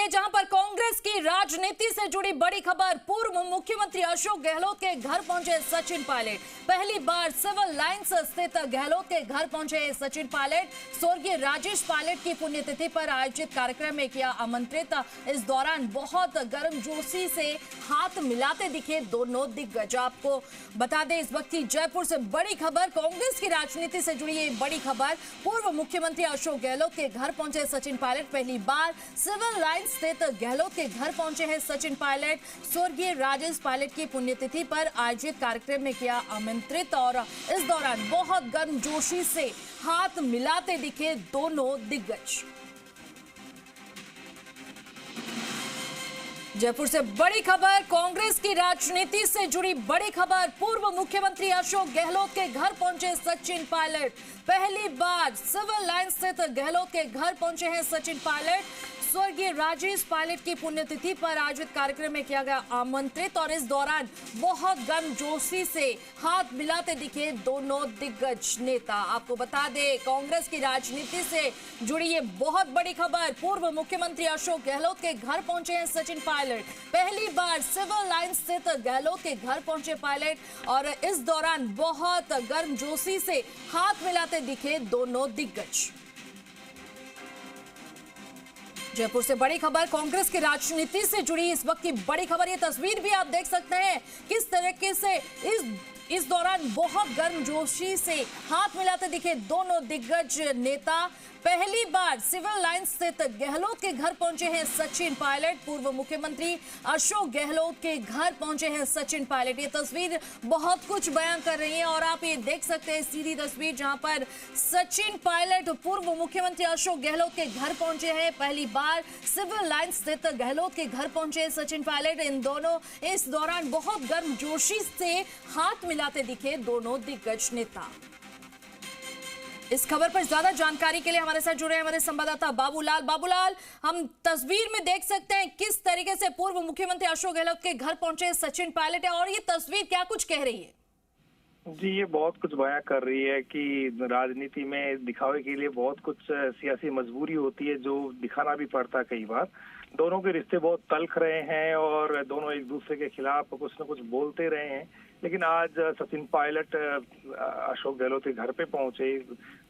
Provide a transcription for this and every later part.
जहां पर कांग्रेस की राजनीति से जुड़ी बड़ी खबर। पूर्व मुख्यमंत्री अशोक गहलोत के घर पहुंचे सचिन पायलट। पहली बार सिविल लाइंस स्थित गहलोत के घर पहुंचे सचिन पायलट। स्वर्गीय राजेश पायलट की पुण्यतिथि पर आयोजित कार्यक्रम में किया आमंत्रित। इस दौरान बहुत गर्मजोशी से हाथ मिलाते दिखे दोनों दिग्गज। आपको बता दें, इस वक्त की जयपुर से बड़ी खबर, कांग्रेस की राजनीति से जुड़ी ये बड़ी खबर। पूर्व मुख्यमंत्री अशोक गहलोत के घर पहुंचे सचिन पायलट। पहली बार सिविल लाइन स्थित गहलोत के घर पहुंचे हैं सचिन पायलट। स्वर्गीय राजेश पायलट की पुण्यतिथि पर आयोजित कार्यक्रम में किया आमंत्रित और इस दौरान बहुत गर्मजोशी से हाथ मिलाते दिखे दोनों दिग्गज। जयपुर से बड़ी खबर, कांग्रेस की राजनीति से जुड़ी बड़ी खबर। पूर्व मुख्यमंत्री अशोक गहलोत के घर पहुंचे सचिन पायलट। पहली बार सिविल लाइन स्थित गहलोत के घर पहुंचे हैं सचिन पायलट। स्वर्गीय राजेश पायलट की पुण्यतिथि पर आयोजित कार्यक्रम में किया गया आमंत्रित और इस दौरान बहुत गर्मजोशी से हाथ मिलाते दिखे दोनों दिग्गज नेता। आपको बता दें, कांग्रेस की राजनीति से जुड़ी ये बहुत बड़ी खबर। पूर्व मुख्यमंत्री अशोक गहलोत के घर पहुंचे हैं सचिन पायलट। पहली बार सिविल लाइन स्थित गहलोत के घर पहुंचे पायलट और इस दौरान बहुत गर्मजोशी से हाथ मिलाते दिखे दोनों दिग्गज। जयपुर से बड़ी खबर, कांग्रेस की राजनीति से जुड़ी इस वक्त की बड़ी खबर। ये तस्वीर भी आप देख सकते हैं किस तरीके से इस दौरान बहुत गर्मजोशी से हाथ मिलाते दिखे दोनों दिग्गज नेता। पहली बार सिविल लाइन स्थित गहलोत के घर पहुंचे हैं सचिन पायलट। पूर्व मुख्यमंत्री अशोक गहलोत के घर पहुंचे हैं सचिन पायलट। ये तस्वीर बहुत कुछ बयान कर रही है और आप ये देख सकते हैं सीधी तस्वीर जहां पर सचिन पायलट पूर्व मुख्यमंत्री अशोक गहलोत के घर पहुंचे हैं। पहली बार सिविल लाइन स्थित गहलोत के घर पहुंचे सचिन पायलट। इन दोनों इस दौरान बहुत गर्मजोशी से हाथ मिलाते दिखे दोनों दिग्गज नेता। इस खबर पर ज्यादा जानकारी के लिए हमारे साथ जुड़े हमारे संवाददाता बाबूलाल। बाबूलाल, हम तस्वीर में देख सकते हैं किस तरीके से पूर्व मुख्यमंत्री अशोक गहलोत के घर पहुंचे सचिन पायलट है और ये तस्वीर क्या कुछ कह रही है? जी, ये बहुत कुछ बयां कर रही है कि राजनीति में दिखावे के लिए बहुत कुछ सियासी मजबूरी होती है जो दिखाना भी पड़ता है कई बार। दोनों के रिश्ते बहुत तल्ख रहे हैं और दोनों एक दूसरे के खिलाफ कुछ न कुछ बोलते रहे हैं, लेकिन आज सचिन पायलट अशोक गहलोत के घर पे पहुंचे।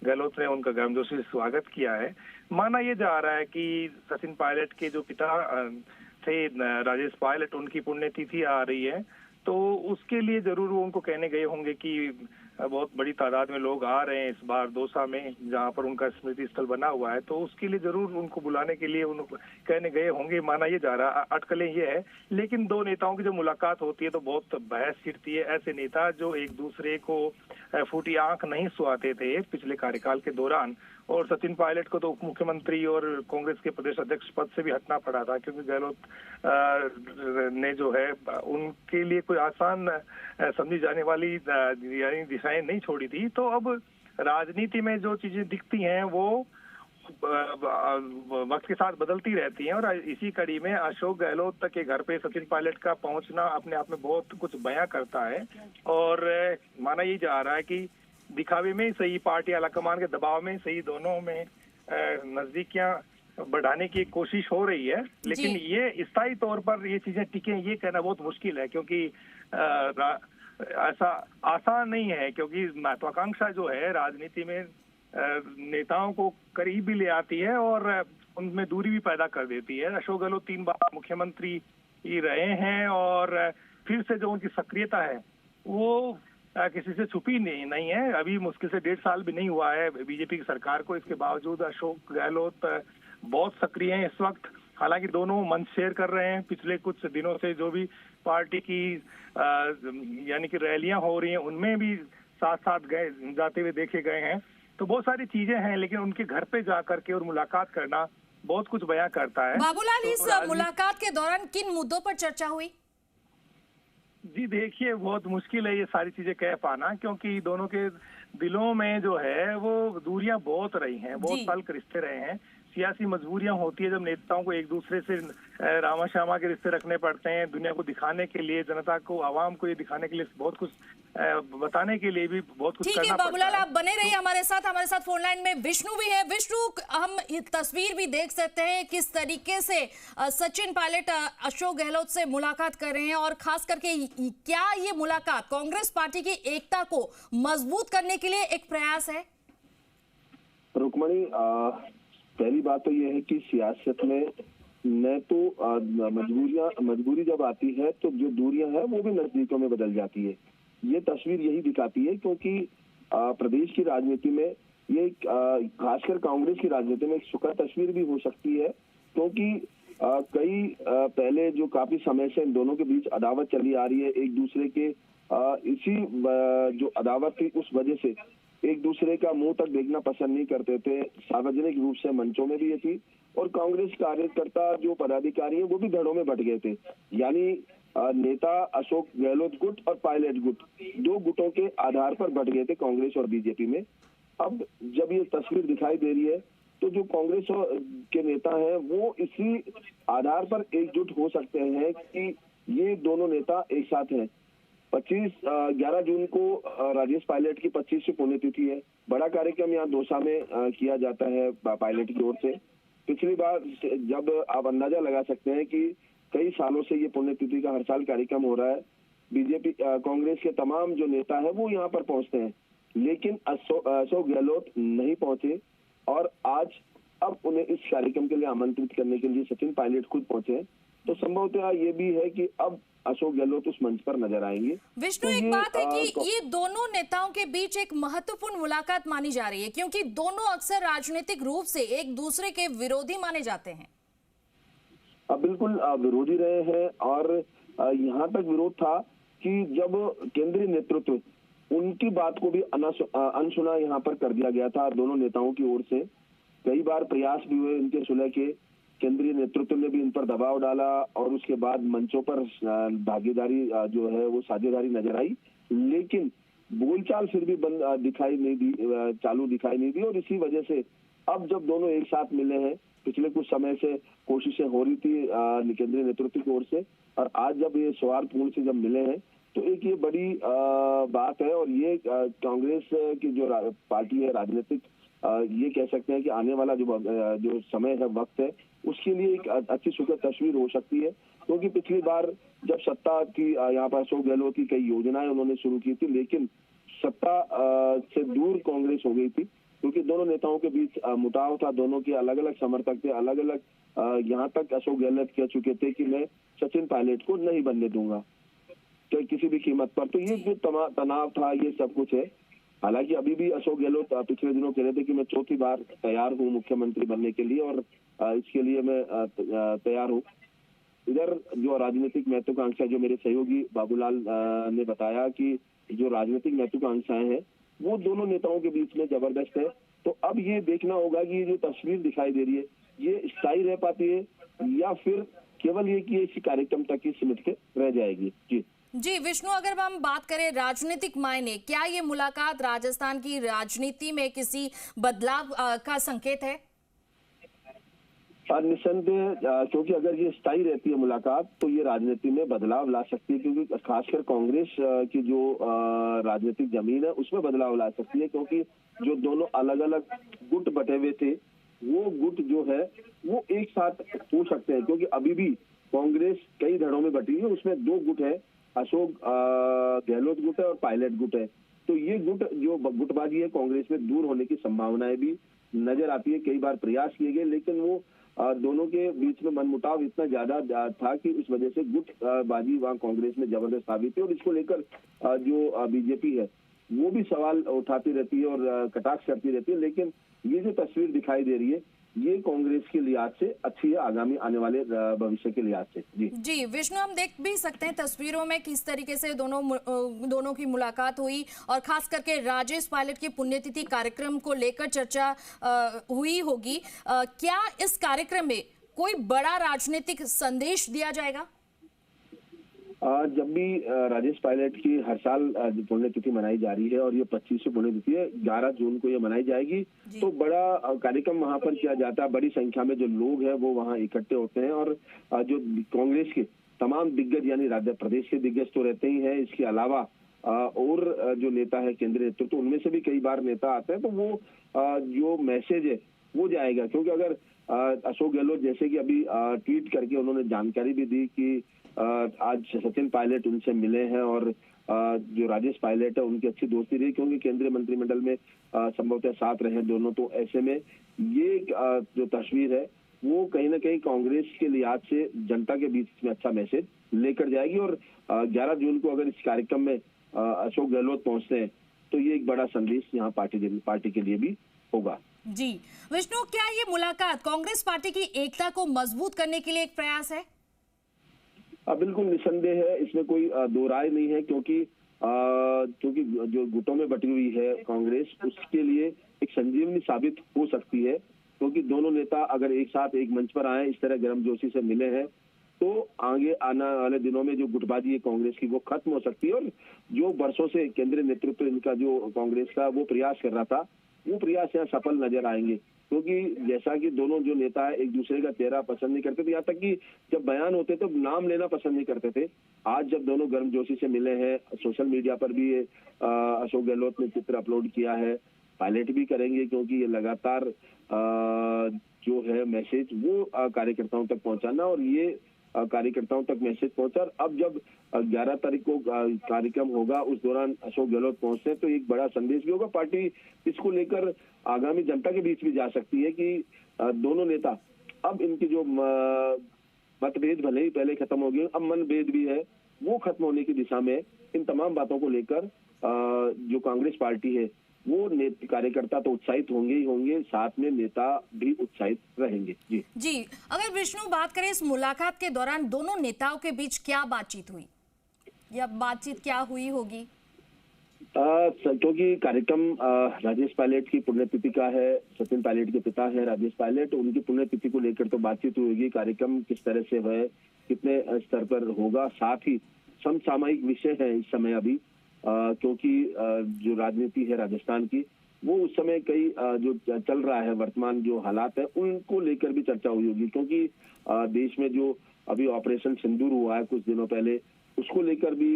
गहलोत ने उनका गर्मजोशी से स्वागत किया है। माना ये जा रहा है कि सचिन पायलट के जो पिता थे राजेश पायलट, उनकी पुण्यतिथि आ रही है, तो उसके लिए जरूर वो उनको कहने गए होंगे कि बहुत बड़ी तादाद में लोग आ रहे हैं इस बार दौसा में, जहां पर उनका स्मृति स्थल बना हुआ है, तो उसके लिए जरूर उनको बुलाने के लिए उनको कहने गए होंगे, माना ये जा रहा। अटकलें ये है, लेकिन दो नेताओं की जो मुलाकात होती है तो बहुत बहस छिड़ती है। ऐसे नेता जो एक दूसरे को फूटी आंख नहीं सुहाते थे पिछले कार्यकाल के दौरान, और सचिन पायलट को तो उप मुख्यमंत्री और कांग्रेस के प्रदेश अध्यक्ष पद से भी हटना पड़ा था, क्योंकि गहलोत ने जो है उनके लिए कोई आसान समझी जाने वाली यानी दिशाएं नहीं छोड़ी थी। तो अब राजनीति में जो चीजें दिखती हैं वो वक्त के साथ बदलती रहती हैं और इसी कड़ी में अशोक गहलोत के घर पे सचिन पायलट का पहुंचना अपने आप में बहुत कुछ बयां करता है। और माना ये जा रहा है कि दिखावे में सही, पार्टी आलाकमान के दबाव में सही, दोनों में नजदीकियां बढ़ाने की कोशिश हो रही है, लेकिन ये स्थायी तौर पर ये चीजें टिके ये कहना बहुत मुश्किल है, क्योंकि ऐसा आसान नहीं है, क्योंकि महत्वाकांक्षा जो है राजनीति में नेताओं को करीब भी ले आती है और उनमें दूरी भी पैदा कर देती है। अशोक गहलोत 3 बार मुख्यमंत्री ही रहे हैं और फिर से जो उनकी सक्रियता है वो किसी से छुपी नहीं है। अभी मुश्किल से 1.5 साल भी नहीं हुआ है बीजेपी की सरकार को, इसके बावजूद अशोक गहलोत बहुत सक्रिय हैं इस वक्त। हालांकि दोनों मंच शेयर कर रहे हैं। पिछले कुछ दिनों से जो भी पार्टी की यानी कि रैलियां हो रही हैं उनमें भी साथ साथ जाते हुए देखे गए हैं। तो बहुत सारी चीजें हैं, लेकिन उनके घर पे जा करके और मुलाकात करना बहुत कुछ बयां करता है। बाबूलाल, इस मुलाकात के दौरान किन मुद्दों पर चर्चा हुई? जी देखिए, बहुत मुश्किल है ये सारी चीजें कह पाना, क्योंकि दोनों के दिलों में जो है वो दूरियां बहुत रही हैं, बहुत तल्ख रिश्ते रहे हैं। सियासी मजबूरियां होती है जब नेताओं को एक दूसरे से रामा श्यामा के रिश्ते रखने पड़ते हैं, दुनिया को दिखाने के लिए, जनता को, आवाम को ये दिखाने के लिए, बहुत कुछ बताने के लिए भी बहुत कुछ ठीक है बाबूलाल, आप बने रहिए हमारे साथ फोन लाइन में विष्णु भी है। विष्णु, हम ये तस्वीर भी देख सकते हैं किस तरीके से सचिन पायलट अशोक गहलोत से मुलाकात कर रहे हैं, और खास करके क्या ये मुलाकात कांग्रेस पार्टी की एकता को मजबूत करने के लिए एक प्रयास है? रुक्मणी, पहली बात तो ये है कि सियासत में न तो मजबूरी जब आती है तो जो दूरियां हैं वो भी नजदीकों में बदल जाती है। ये तस्वीर यही दिखाती है, क्योंकि प्रदेश की राजनीति में ये खासकर कांग्रेस की राजनीति में एक सुखद तस्वीर भी हो सकती है, क्योंकि कई पहले जो काफी समय से इन दोनों के बीच अदावत चली आ रही है, एक दूसरे के इसी जो अदावत थी उस वजह से एक दूसरे का मुंह तक देखना पसंद नहीं करते थे, सार्वजनिक रूप से मंचों में भी ये थी, और कांग्रेस कार्यकर्ता जो पदाधिकारी हैं वो भी धड़ों में बट गए थे। यानी नेता अशोक गहलोत गुट और पायलट गुट, दो गुटों के आधार पर बट गए थे कांग्रेस और बीजेपी में। अब जब ये तस्वीर दिखाई दे रही है तो जो कांग्रेस के नेता हैं वो इसी आधार पर एकजुट हो सकते हैं कि ये दोनों नेता एक साथ हैं। 11 जून को राजेश पायलट की 25वीं पुण्यतिथि है। बड़ा कार्यक्रम यहाँ दौसा में किया जाता है पायलट की ओर से। पिछली बार जब आप अंदाजा लगा सकते हैं कि कई सालों से ये पुण्यतिथि का हर साल कार्यक्रम हो रहा है, बीजेपी कांग्रेस के तमाम जो नेता है वो यहाँ पर पहुंचते हैं, लेकिन अशोक गहलोत नहीं पहुंचे, और आज अब उन्हें इस कार्यक्रम के लिए आमंत्रित करने के लिए सचिन पायलट खुद पहुंचे। तो संभवतः ये भी है कि अब अशोक गहलोत उस मंच पर नजर आएंगे। विष्णु, एक बात है कि ये दोनों नेताओं के बीच एक महत्वपूर्ण मुलाकात मानी जा रही है, क्योंकि दोनों अक्सर राजनीतिक रूप से एक दूसरे के विरोधी माने जाते हैं। बिल्कुल विरोधी रहे हैं, और यहाँ तक विरोध था कि जब केंद्रीय नेतृत्व उनकी बात को भी अनसुना यहाँ पर कर दिया गया था दोनों नेताओं की ओर से। कई बार प्रयास भी हुए इनके सुलह के, केंद्रीय नेतृत्व ने भी इन पर दबाव डाला, और उसके बाद मंचों पर भागीदारी जो है वो साझेदारी नजर आई, लेकिन बोलचाल फिर भी चालू दिखाई नहीं दी। और इसी वजह से अब जब दोनों एक साथ मिले हैं, पिछले कुछ समय से कोशिशें हो रही थी केंद्रीय नेतृत्व की ओर से, और आज जब ये सौहार्दपूर्ण से जब मिले हैं तो एक ये बड़ी बात है। और ये कांग्रेस की जो पार्टी है राजनीतिक, ये कह सकते हैं कि आने वाला जो समय है, वक्त है, उसके लिए एक अच्छी सुखद तस्वीर हो सकती है। क्योंकि पिछली बार जब सत्ता की यहाँ पर अशोक गहलोत की कई योजनाएं उन्होंने शुरू की थी, लेकिन सत्ता से दूर कांग्रेस हो गई थी, क्योंकि दोनों नेताओं के बीच मुटाव था, दोनों के अलग अलग समर्थक थे, अलग अलग यहाँ तक अशोक गहलोत कह चुके थे कि मैं सचिन पायलट को नहीं बनने दूंगा तो किसी भी कीमत पर। तो ये जो तनाव था, ये सब कुछ है। हालांकि अभी भी अशोक गहलोत पिछले दिनों कह रहे थे कि मैं चौथी बार तैयार हूँ मुख्यमंत्री बनने के लिए, और इसके लिए मैं तैयार हूँ। इधर जो राजनीतिक महत्वाकांक्षा, जो मेरे सहयोगी बाबूलाल ने बताया कि जो राजनीतिक महत्वाकांक्षाएं हैं वो दोनों नेताओं के बीच में जबरदस्त है। तो अब ये देखना होगा कि ये जो तस्वीर दिखाई दे रही है ये स्थायी रह पाती है या फिर केवल ये कि इसी कार्यक्रम तक ही सीमित के रह जाएगी। जी विष्णु, अगर हम बात करें राजनीतिक मायने, क्या ये मुलाकात राजस्थान की राजनीति में किसी बदलाव का संकेत है? निस्संदेह, क्योंकि अगर ये स्थायी रहती है मुलाकात तो ये राजनीति में बदलाव ला सकती है, क्योंकि खासकर कांग्रेस की जो राजनीतिक जमीन है उसमें बदलाव ला सकती है। क्योंकि जो दोनों अलग अलग गुट बटे हुए थे वो गुट जो है वो एक साथ हो सकते हैं, क्योंकि अभी भी कांग्रेस कई धड़ों में बटी है, उसमें दो गुट है, अशोक गहलोत गुट है और पायलट गुट है। तो ये गुट जो गुटबाजी है कांग्रेस में दूर होने की संभावनाएं भी नजर आती है। कई बार प्रयास किए गए, लेकिन वो दोनों के बीच में मनमुटाव इतना ज्यादा था कि उस वजह से गुटबाजी वहां कांग्रेस में जबरदस्त साबित है। और इसको लेकर जो बीजेपी है वो भी सवाल उठाती रहती है और कटाक्ष करती रहती है, लेकिन ये जो तस्वीर दिखाई दे रही है ये कांग्रेस के लिहाज से अच्छी है, आगामी आने वाले भविष्य के लिहाज से। जी विष्णु, हम देख भी सकते हैं तस्वीरों में किस तरीके से दोनों की मुलाकात हुई, और खास करके राजेश पायलट की पुण्यतिथि कार्यक्रम को लेकर चर्चा हुई होगी। क्या इस कार्यक्रम में कोई बड़ा राजनीतिक संदेश दिया जाएगा? जब भी राजेश पायलट की हर साल पुण्यतिथि मनाई जा रही है और ये 25वीं पुण्यतिथि है, 11 जून को ये मनाई जाएगी, तो बड़ा कार्यक्रम वहां पर किया जाता है। बड़ी संख्या में जो लोग हैं वो वहां इकट्ठे होते हैं और जो कांग्रेस के तमाम दिग्गज यानी राज्य प्रदेश के दिग्गज तो रहते ही हैं, इसके अलावा और जो नेता है केंद्रीय नेतृत्व, तो उनमें से भी कई बार नेता आते हैं। तो वो जो मैसेज है वो जाएगा, क्योंकि अगर अशोक गहलोत जैसे कि अभी ट्वीट करके उन्होंने जानकारी भी दी कि आज सचिन पायलट उनसे मिले हैं और जो राजेश पायलट है उनकी अच्छी दोस्ती रही, क्योंकि केंद्रीय मंत्रिमंडल में संभवतः साथ रहे दोनों। तो ऐसे में ये जो तस्वीर है वो कहीं ना कहीं कांग्रेस के लिहाज से जनता के बीच में अच्छा मैसेज लेकर जाएगी। और 11 जून को अगर इस कार्यक्रम में अशोक गहलोत पहुंचते हैं तो ये एक बड़ा संदेश यहाँ पार्टी के लिए भी होगा। जी विष्णु, क्या ये मुलाकात कांग्रेस पार्टी की एकता को मजबूत करने के लिए एक प्रयास है? बिल्कुल निसंदेह है, इसमें कोई दो राय नहीं है, क्योंकि जो गुटों में बटी हुई है कांग्रेस, उसके लिए एक संजीवनी साबित हो सकती है। क्योंकि दोनों नेता अगर एक साथ एक मंच पर आए, इस तरह गर्मजोशी से मिले हैं, तो आगे आने वाले दिनों में जो गुटबाजी है कांग्रेस की वो खत्म हो सकती है। और जो वर्षों से केंद्रीय नेतृत्व इनका जो कांग्रेस का वो प्रयास कर रहा था, वो प्रयास यहाँ सफल नजर आएंगे। क्योंकि जैसा कि दोनों जो नेता है एक दूसरे का चेहरा पसंद नहीं करते थे, यहाँ तक कि जब बयान होते तो नाम लेना पसंद नहीं करते थे। आज जब दोनों गर्मजोशी से मिले हैं, सोशल मीडिया पर भी अशोक गहलोत ने चित्र अपलोड किया है, पायलट भी करेंगे, क्योंकि ये लगातार जो है मैसेज वो कार्यकर्ताओं तक पहुंचाना, और ये कार्यकर्ताओं तक मैसेज पहुंचा। अब जब 11 तारीख को कार्यक्रम होगा, उस दौरान अशोक गहलोत पहुंचते हैं तो एक बड़ा संदेश भी होगा। पार्टी इसको लेकर आगामी जनता के बीच भी जा सकती है कि दोनों नेता, अब इनकी जो मतभेद भले ही पहले खत्म हो गए, अब मनभेद भी है वो खत्म होने की दिशा में, इन तमाम बातों को लेकर जो कांग्रेस पार्टी है वो कार्यकर्ता तो उत्साहित होंगे ही होंगे, साथ में नेता भी उत्साहित रहेंगे। जी, अगर विष्णु बात करें इस मुलाकात के दौरान दोनों नेताओं के बीच क्या बातचीत हुई या बातचीत क्या हुई होगी? क्योंकि कार्यक्रम राजेश पायलट की पुण्यतिथि का है, सचिन पायलट के पिता है राजेश पायलट, उनकी पुण्यतिथि को लेकर तो बातचीत होगी। कार्यक्रम किस तरह से है, कितने स्तर पर होगा, साथ ही समसामयिक विषय है इस समय अभी, क्योंकि जो राजनीति है राजस्थान की, वो उस समय कई जो चल रहा है वर्तमान जो हालात है उनको लेकर भी चर्चा हुई होगी। क्योंकि देश में जो अभी ऑपरेशन सिंदूर हुआ है कुछ दिनों पहले, उसको लेकर भी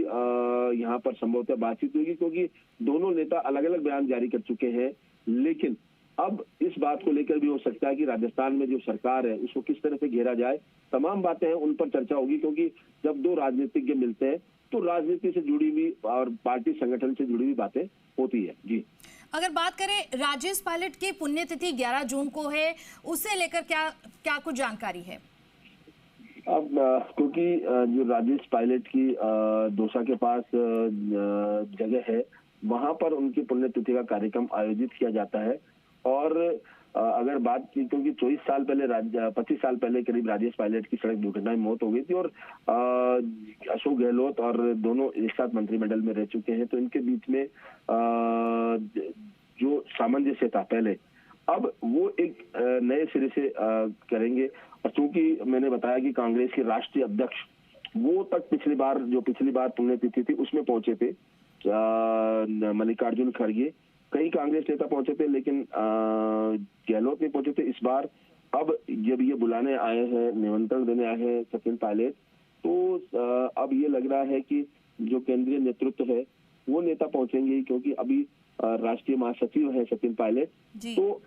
यहाँ पर संभवतः बातचीत होगी, क्योंकि दोनों नेता अलग अलग बयान जारी कर चुके हैं। लेकिन अब इस बात को लेकर भी हो सकता है कि राजस्थान में जो सरकार है उसको किस तरह से घेरा जाए, तमाम बातें हैं उन पर चर्चा होगी। क्योंकि जब दो राजनीतिज्ञ मिलते हैं तो राजनीति से जुड़ी हुई और पार्टी संगठन से जुड़ी हुई बातें होती है। जी, अगर बात करें राजेश पायलट की पुण्यतिथि 11 जून को है, उसे लेकर क्या कुछ जानकारी है? अब क्योंकि जो राजेश पायलट की दौसा के पास जगह है, वहां पर उनकी पुण्यतिथि का कार्यक्रम आयोजित किया जाता है। और अगर बात की, क्योंकि 25 साल पहले करीब राजेश पायलट की सड़क दुर्घटना में मौत हो गई थी और अशोक गहलोत और दोनों एक साथ मंत्रिमंडल में रह चुके हैं, तो इनके बीच में जो सामंजस्य था पहले, अब वो एक नए सिरे से करेंगे। और चूंकि मैंने बताया कि कांग्रेस के राष्ट्रीय अध्यक्ष वो तक पिछली बार पुण्यतिथि थी उसमें पहुंचे थे, मल्लिकार्जुन खड़गे, कई कांग्रेस नेता पहुंचे थे, लेकिन गहलोत नहीं पहुंचे थे। इस बार अब जब ये बुलाने आए हैं, निमंत्रण देने आए हैं सचिन पायलट, तो अब ये लग रहा है कि जो केंद्रीय नेतृत्व है वो नेता पहुंचेंगे, क्योंकि अभी राष्ट्रीय महासचिव है सचिन पायलट, तो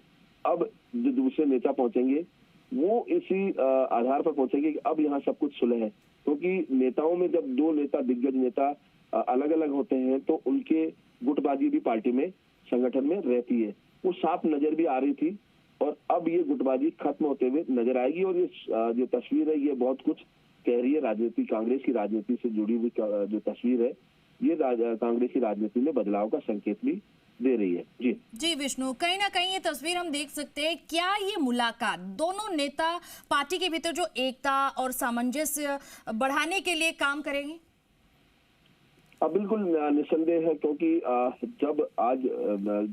अब जो दूसरे नेता पहुंचेंगे वो इसी आधार पर पहुंचेंगे कि अब यहाँ सब कुछ सुलह है। क्योंकि नेताओं में जब दो नेता, दिग्गज नेता अलग अलग होते हैं तो उनके गुटबाजी भी पार्टी में, संगठन में रहती है, वो साफ नजर भी आ रही थी। और अब ये गुटबाजी खत्म होते हुए नजर आएगी। और ये जो तस्वीर है ये बहुत कुछ कह रही है राजनीति, कांग्रेस की राजनीति से जुड़ी हुई जो तस्वीर है ये कांग्रेस की राजनीति में बदलाव का संकेत भी दे रही है। जी विष्णु, कहीं ना कहीं ये तस्वीर हम देख सकते हैं। क्या ये मुलाकात दोनों नेता पार्टी के भीतर जो एकता और सामंजस्य बढ़ाने के लिए काम करेंगे? बिल्कुल निसंदेह है, क्योंकि जब आज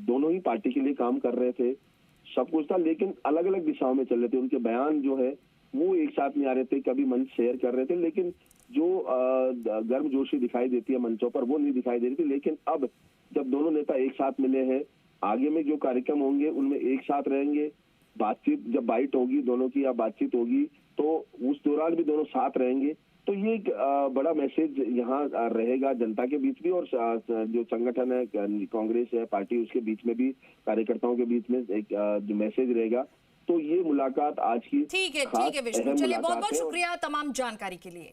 दोनों ही पार्टी के लिए काम कर रहे थे, सब कुछ था, लेकिन अलग अलग दिशाओं में चल रहे थे। उनके बयान जो है वो एक साथ नहीं आ रहे थे, कभी मंच शेयर कर रहे थे, लेकिन जो गर्मजोशी दिखाई देती है मंचों पर वो नहीं दिखाई दे रही थी। लेकिन अब जब दोनों नेता एक साथ मिले हैं, आगे में जो कार्यक्रम होंगे उनमें एक साथ रहेंगे, बातचीत जब बाइट होगी दोनों की या बातचीत होगी तो उस दौरान भी दोनों साथ रहेंगे। तो ये एक बड़ा मैसेज यहाँ रहेगा जनता के बीच भी, और जो संगठन है कांग्रेस है पार्टी, उसके बीच में भी, कार्यकर्ताओं के बीच में एक जो मैसेज रहेगा। तो ये मुलाकात आज की ठीक है विष्णु, चलिए बहुत बहुत शुक्रिया तमाम जानकारी के लिए।